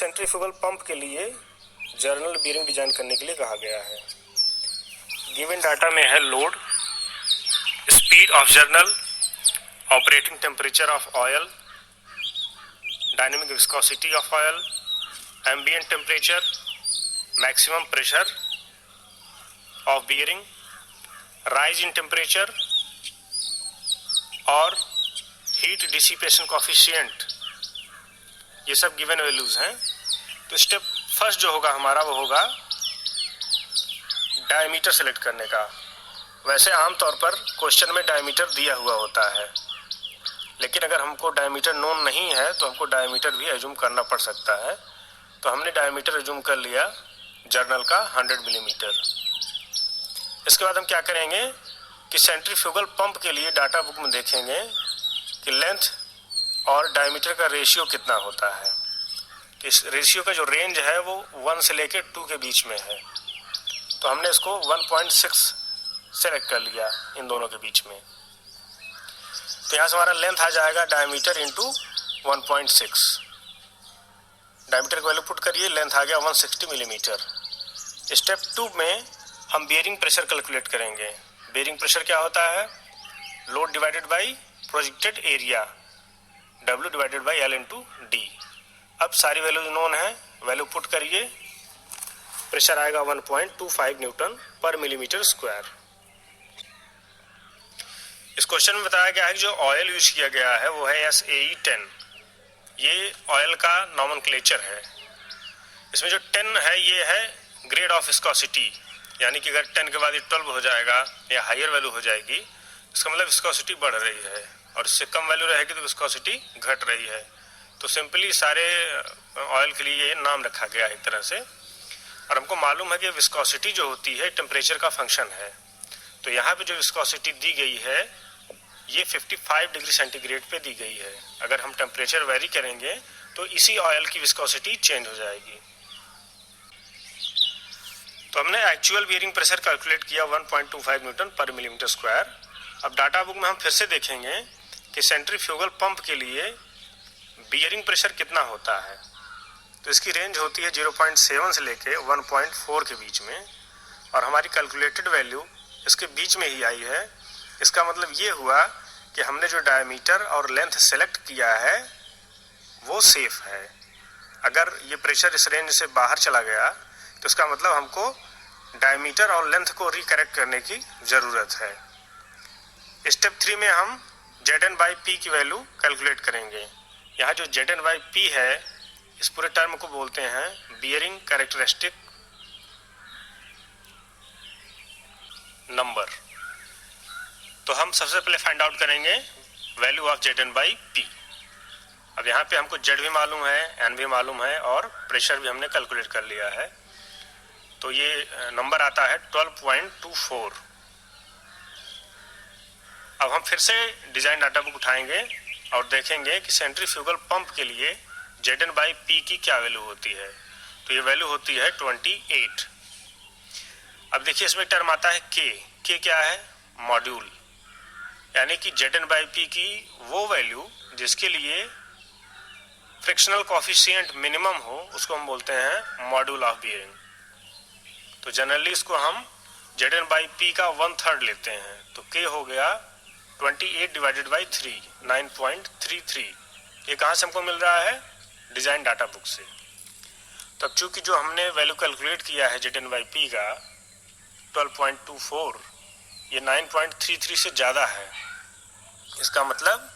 Centrifugal pump के लिए journal bearing design करने के लिए कहा गया है। गिवन डाटा में है load, speed of journal, operating temperature of oil, dynamic viscosity of oil, ambient temperature, maximum pressure of bearing, rise in temperature और हीट डिसिपेशन कोफिशिएंट, ये सब गिवन वैल्यूज हैं। तो स्टेप फर्स्ट जो होगा हमारा वो होगा डायमीटर सेलेक्ट करने का। वैसे आमतौर पर क्वेश्चन में डायमीटर दिया हुआ होता है, लेकिन अगर हमको डायमीटर नोन नहीं है तो हमको डायमीटर भी एज्यूम करना पड़ सकता है। तो हमने डायमीटर एज्यूम कर लिया जर्नल का 100 मिलीमीटर। इसके बाद हम क्या करेंगे कि सेंट्रीफ्यूगल पंप के लिए डाटा बुक में देखेंगे कि लेंथ और डायमीटर का रेशियो कितना होता है। इस रेशियो का जो रेंज है वो 1 से लेकर 2 के बीच में है, तो हमने इसको 1.6 सेलेक्ट कर लिया इन दोनों के बीच में। तो यहाँ से हमारा लेंथ आ जाएगा डायमीटर इंटू 1.6। डायमीटर की वैल्यू पुट करिए, लेंथ आ गया 160 मिलीमीटर। स्टेप 2 में हम बियरिंग प्रेशर कैलकुलेट करेंगे। बियरिंग प्रेशर क्या होता है? Load divided by projected area, W divided by L into D. अब सारी वैल्यूज नोन है, वैल्यू पुट करिए, प्रेशर आएगा 1.25 न्यूटन पर मिलीमीटर स्क्वायर। इस क्वेश्चन में बताया गया है कि जो ऑयल यूज किया गया है वो है SAE10। ये ऑयल का नॉमेनक्लेचर है। इसमें जो 10 है ये है ग्रेड ऑफ विस्कोसिटी, यानी कि अगर 10 के बाद ये 12 हो जाएगा या हायर वैल्यू हो जाएगी, इसका मतलब विस्कोसिटी बढ़ रही है, और इससे कम वैल्यू रहेगी तो विस्कोसिटी घट रही है। तो सिंपली सारे ऑयल के लिए ये नाम रखा गया है एक तरह से। और हमको मालूम है कि विस्कोसिटी जो होती है टेम्परेचर का फंक्शन है। तो यहाँ पे जो विस्कोसिटी दी गई है ये 55 डिग्री सेंटीग्रेड पे दी गई है। अगर हम टेम्परेचर वेरी करेंगे तो इसी ऑयल की विस्कोसिटी चेंज हो जाएगी। तो हमने एक्चुअल बियरिंग प्रेशर कैलकुलेट किया 1.25 न्यूटन पर मिलीमीटर स्क्वायर। अब डाटा बुक में हम फिर से देखेंगे कि सेंट्रीफ्यूगल पंप के लिए बियरिंग प्रेशर कितना होता है। तो इसकी रेंज होती है 0.7 से लेके 1.4 के बीच में, और हमारी कैलकुलेटेड वैल्यू इसके बीच में ही आई है। इसका मतलब ये हुआ कि हमने जो डायमीटर और लेंथ सेलेक्ट किया है वो सेफ है। अगर ये प्रेशर इस रेंज से बाहर चला गया तो इसका मतलब हमको डायमीटर और लेंथ को रिकरेक्ट करने की ज़रूरत है। स्टेप 3 में हम Zn/P की वैल्यू कैलकुलेट करेंगे। यहाँ जो Zn/P है इस पूरे टर्म को बोलते हैं बियरिंग कैरेक्टरिस्टिक नंबर। तो हम सबसे पहले फाइंड आउट करेंगे वैल्यू ऑफ Zn/P। अब यहाँ पे हमको Z भी मालूम है, N भी मालूम है, और प्रेशर भी हमने कैलकुलेट कर लिया है। तो ये नंबर आता है 12.24। अब हम फिर से डिजाइन डाटा बुक उठाएंगे और देखेंगे कि सेंट्रीफ्यूगल पंप के लिए Zn/P की क्या वैल्यू होती है। तो ये वैल्यू होती है 28। अब देखिए इसमें टर्म आता है K क्या है? मॉड्यूल, यानी कि Zn/P की वो वैल्यू जिसके लिए फ्रिक्शनल कोफिशिएंट मिनिमम हो उसको हम बोलते हैं मॉड्यूल ऑफ बियरिंग। तो जनरली इसको हम Zn/P का 1/3 लेते हैं। तो K हो गया 28 डिवाइडेड बाई 3, 9.33। ये कहाँ से हमको मिल रहा है? डिजाइन डाटा बुक से। तो अब चूंकि जो हमने वैल्यू कैलकुलेट किया है Zn/P का 12.24, ये 9.33 से ज़्यादा है। इसका मतलब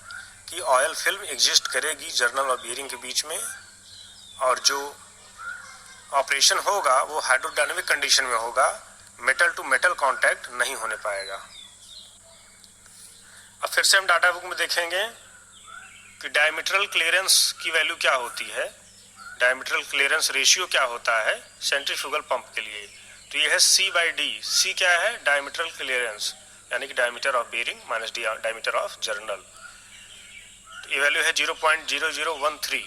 कि ऑयल फिल्म एग्जिस्ट करेगी जर्नल और बियरिंग के बीच में, और जो ऑपरेशन होगा वो हाइड्रोडायनेमिक कंडीशन में होगा, मेटल टू मेटल कांटेक्ट नहीं होने पाएगा। अब फिर से हम डाटा बुक में देखेंगे कि डायमीट्रल क्लियरेंस की वैल्यू क्या होती है, डायमीट्रल क्लियरेंस रेशियो क्या होता है सेंट्रीफ्यूगल पंप के लिए। तो ये है C/D। C क्या है? डायमीट्रल क्लियरेंस, यानी कि diameter of bearing minus diameter of journal. तो ये वैल्यू है 0.0013।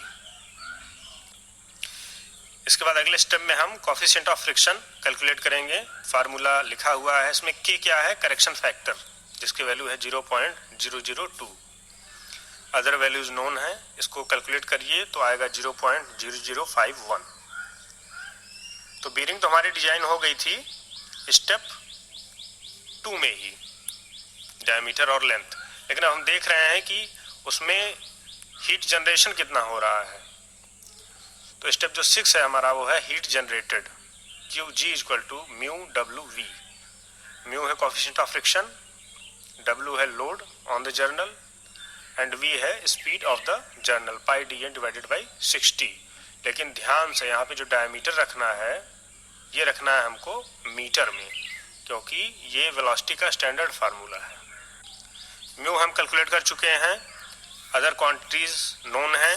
इसके बाद अगले स्टेप में हम कोफिशिएंट ऑफ फ्रिक्शन कैलकुलेट करेंगे। फार्मूला लिखा हुआ है इसमें। K क्या है? करेक्शन फैक्टर, जिसकी वैल्यू है 0.002। अदर वैल्यूज नोन है, इसको कैलकुलेट करिए तो आएगा 0.0051। तो बीयरिंग तो हमारी डिजाइन हो गई थी स्टेप 2 में ही, डायमीटर और लेंथ। लेकिन अब हम देख रहे हैं कि उसमें हीट जनरेशन कितना हो रहा है। तो स्टेप जो 6 है हमारा वो है heat generated, QG equal to mu WV। Mu है कोएफिशिएंट ऑफ फ्रिक्शन, W है load on the journal and V है speed of the journal, pi dn divided by 60। लेकिन ध्यान से यहाँ पे जो डायमीटर रखना है ये रखना है हमको मीटर में, क्योंकि ये वेलोसिटी का स्टैंडर्ड फार्मूला है। म्यू हम कैलकुलेट कर चुके हैं, अदर क्वांटिटीज नोन है,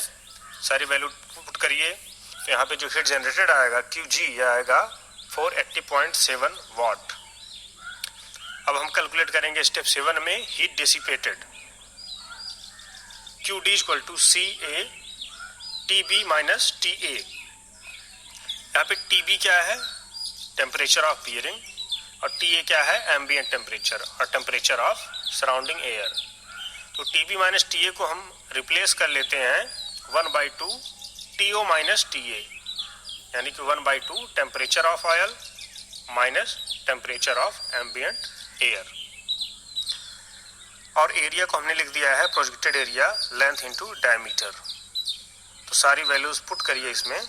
सारी वैल्यू पुट करिए। तो यहाँ पे जो हीट जनरेटेड आएगा QG ये आएगा 480.7 वाट। अब हम कैलकुलेट करेंगे स्टेप 7 में heat dissipated, QD equal to CA TB minus TA। यहाँ पे TB क्या है, टेम्परेचर ऑफ बियरिंग, और TA क्या है, एम्बिएंट टेम्परेचर और टेम्परेचर ऑफ सराउंडिंग एयर। तो TB माइनस TA को हम रिप्लेस कर लेते हैं 1/2 TO माइनस TA, यानी कि 1/2 temperature of oil minus temperature of ambient air. और एरिया को हमने लिख दिया है projected area length into diameter. तो सारी वैल्यूज पुट करिए इसमें,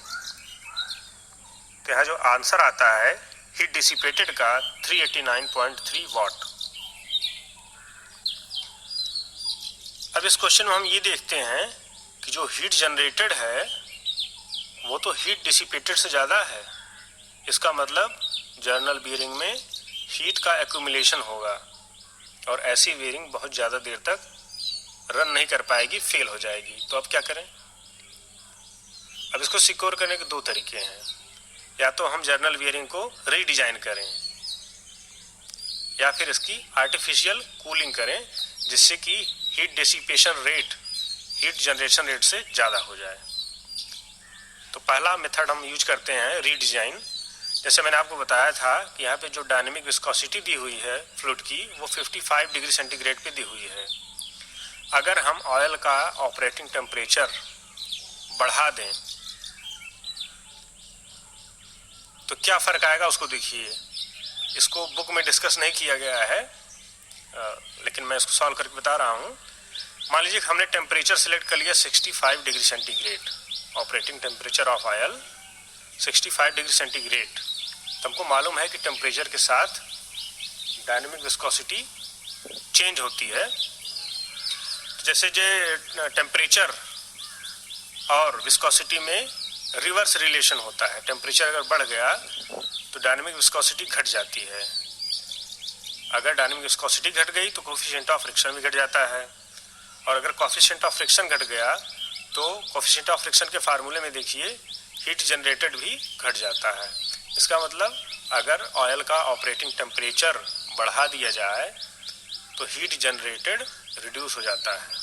तो यहाँ जो आंसर आता है हीट डिसिपेटेड का 389.3 वाट। अब इस क्वेश्चन में हम ये देखते हैं कि जो हीट जनरेटेड है वो तो हीट डिसिपेटेड से ज़्यादा है। इसका मतलब जर्नल बियरिंग में हीट का एक्यूमुलेशन होगा और ऐसी बियरिंग बहुत ज़्यादा देर तक रन नहीं कर पाएगी, फेल हो जाएगी। तो अब क्या करें? अब इसको सिक्योर करने के दो तरीके हैं, या तो हम जर्नल बियरिंग को रीडिजाइन करें या फिर इसकी आर्टिफिशियल कूलिंग करें, जिससे कि heat dissipation rate heat generation rate से ज़्यादा हो जाए। तो पहला मेथड हम यूज करते हैं रीडिजाइन। जैसे मैंने आपको बताया था कि यहाँ पे जो डायनेमिक विस्कोसिटी दी हुई है फ्लूइड की वो 55 डिग्री सेंटीग्रेड पे दी हुई है। अगर हम ऑयल का ऑपरेटिंग टेम्परेचर बढ़ा दें तो क्या फ़र्क आएगा उसको देखिए। इसको बुक में डिस्कस नहीं किया गया है, लेकिन मैं इसको सॉल्व करके बता रहा हूँ। मान लीजिए हमने टेम्परेचर सिलेक्ट कर लिया 65 degree centigrade, operating temperature of oil 65 degree centigrade. तो हमको मालूम है कि टेम्परेचर के साथ डायनेमिक विस्कोसिटी चेंज होती है। तो जैसे जो टेम्परेचर और विस्कोसिटी में रिवर्स रिलेशन होता है, टेम्परेचर अगर बढ़ गया तो डायनेमिक विस्कोसिटी घट जाती है, अगर डायनेमिक विस्कोसिटी घट गई तो कोएफिशिएंट ऑफ फ्रिक्शन भी घट जाता है, और अगर कोएफिशिएंट ऑफ फ्रिक्शन घट गया तो कोएफिशिएंट ऑफ फ्रिक्शन के फार्मूले में देखिए हीट जनरेटेड भी घट जाता है। इसका मतलब अगर ऑयल का ऑपरेटिंग टेम्परेचर बढ़ा दिया जाए तो हीट जनरेटेड रिड्यूस हो जाता है।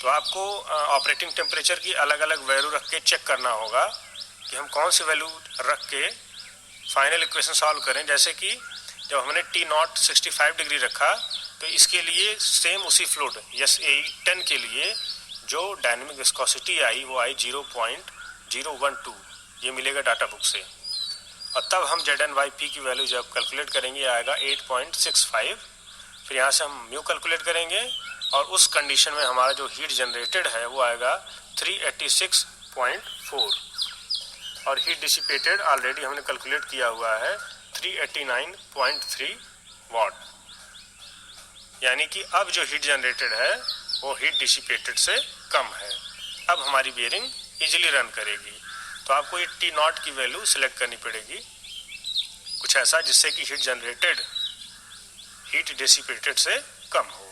तो आपको ऑपरेटिंग टेम्परेचर की अलग अलग वैल्यू रख के चेक करना होगा कि हम कौन सी वैल्यू रख के फाइनल इक्वेशन सॉल्व करें। जैसे कि जब हमने T0 65 डिग्री रखा तो इसके लिए सेम उसी फ्लूइड SAE10 के लिए जो डायनेमिक विस्कोसिटी आई वो आई 0.012, ये मिलेगा डाटा बुक से। और तब हम ZnYP की वैल्यू जब कैलकुलेट करेंगे आएगा 8.65। फिर यहाँ से हम म्यू कैलकुलेट करेंगे और उस कंडीशन में हमारा जो हीट जनरेटेड है वो आएगा 386.4, और हीट डिसिपेटेड ऑलरेडी हमने कैलकुलेट किया हुआ है 389.3 वाट। यानी कि अब जो हीट जनरेटेड है वो हीट डिसिपेटेड से कम है। अब हमारी बियरिंग इजीली रन करेगी। तो आपको ये T0 की वैल्यू सिलेक्ट करनी पड़ेगी, कुछ ऐसा जिससे कि हीट जनरेटेड हीट डिसिपेटेड से कम हो।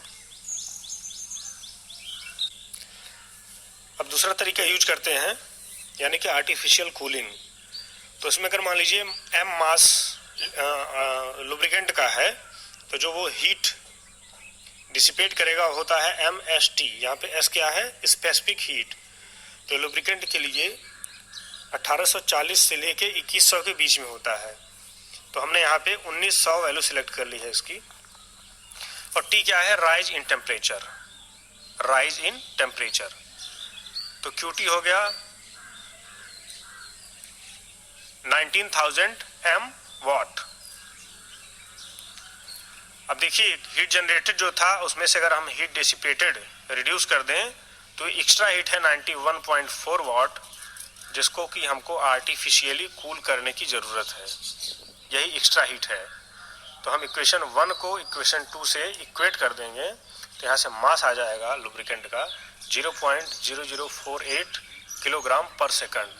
अब दूसरा तरीका यूज करते हैं, यानी कि आर्टिफिशियल कूलिंग। तो इसमें अगर मान लीजिए M मास लुब्रिकेंट का है तो जो वो हीट डिसिपेट करेगा होता है MST। यहाँ पे S क्या है, स्पेसिफिक हीट। तो लुब्रिकेंट के लिए 1840 से लेके 2100 के बीच में होता है। तो हमने यहाँ पे 1900 वैल्यू सिलेक्ट कर ली है इसकी। और T क्या है, rise in temperature. Rise in temperature. तो QT हो गया 19,000 m वाट। अब देखिए हीट जनरेटेड जो था उसमें से अगर हम हीट डिसिपेटेड रिड्यूस कर दें तो एक्स्ट्रा हीट है 91.4 वाट, जिसको कि हमको आर्टिफिशियली कूल करने की ज़रूरत है, यही एक्स्ट्रा हीट है। तो हम इक्वेशन 1 को इक्वेशन 2 से इक्वेट कर देंगे तो यहाँ से मास आ जाएगा लुब्रिकेंट का 0.0048 किलोग्राम पर सेकंड।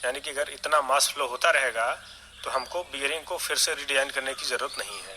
यानी कि अगर इतना मास फ्लो होता रहेगा तो हमको बियरिंग को फिर से रिडिजाइन करने की ज़रूरत नहीं है।